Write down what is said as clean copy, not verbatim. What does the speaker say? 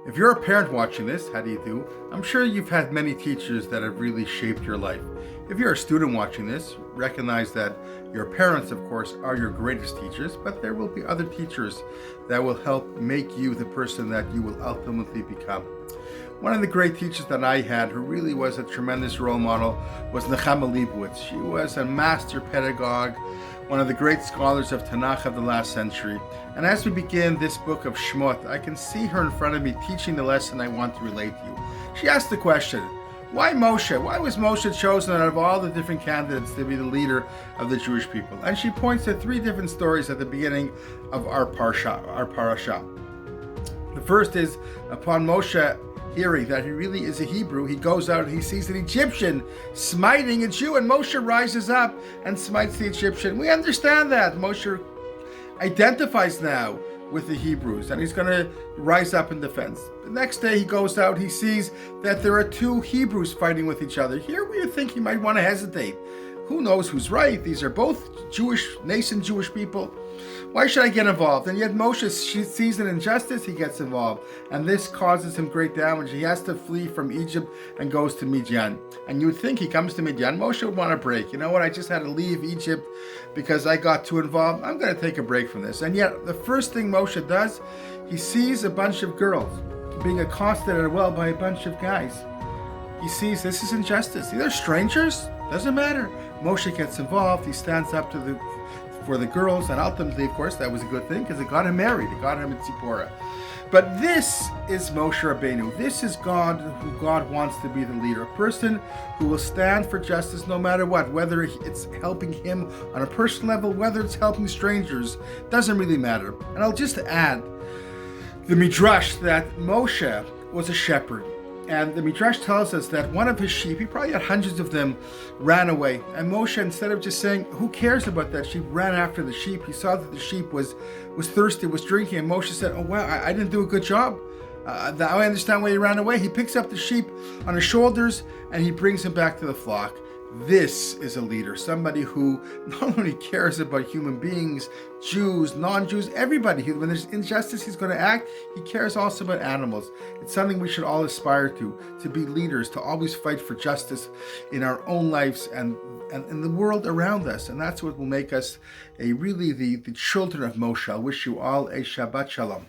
If you're a parent watching this, how do you do? I'm sure you've had many teachers that have really shaped your life. If you're a student watching this, recognize that your parents, of course, are your greatest teachers, but there will be other teachers that will help make you the person that you will ultimately become. One of the great teachers that I had, who really was a tremendous role model, was Nechama Leibowitz. She was a master pedagogue, one of the great scholars of Tanakh of the last century. And as we begin this book of Shemot, I can see her in front of me teaching the lesson I want to relate to you. She asked the question, why Moshe? Why was Moshe chosen out of all the different candidates to be the leader of the Jewish people? And she points to three different stories at the beginning of our parasha. The first is upon Moshe hearing that he really is a Hebrew, he goes out and he sees an Egyptian smiting a Jew, and Moshe rises up and smites the Egyptian. We understand that. Moshe identifies now with the Hebrews, and he's going to rise up in defense. The next day he goes out, he sees that there are two Hebrews fighting with each other. Here we think he might want to hesitate. Who knows who's right? These are both Jewish, nascent Jewish people. Why should I get involved? And yet Moshe sees an injustice, he gets involved. And this causes him great damage. He has to flee from Egypt and goes to Midian. And you would think he comes to Midian, Moshe would want a break. You know what, I just had to leave Egypt because I got too involved. I'm going to take a break from this. And yet the first thing Moshe does, he sees a bunch of girls being accosted at a well by a bunch of guys. He sees this is injustice. These are strangers. Doesn't matter. Moshe gets involved. He stands up for the girls, and ultimately, of course, that was a good thing because it got him married. It got him in Tzipporah. But this is Moshe Rabbeinu. This is God, who God wants to be the leader, a person who will stand for justice no matter what, whether it's helping him on a personal level, whether it's helping strangers, doesn't really matter. And I'll just add the Midrash that Moshe was a shepherd. And the Midrash tells us that one of his sheep, he probably had hundreds of them, ran away. And Moshe, instead of just saying, who cares about that sheep, ran after the sheep. He saw that the sheep was thirsty, was drinking. And Moshe said, oh, wow, I didn't do a good job. Now I understand why he ran away. He picks up the sheep on his shoulders and he brings him back to the flock. This is a leader, somebody who not only cares about human beings, Jews, non-Jews, everybody. When there's injustice, he's going to act. He cares also about animals. It's something we should all aspire to be leaders, to always fight for justice in our own lives and in the world around us. And that's what will make us the children of Moshe. I wish you all a Shabbat Shalom.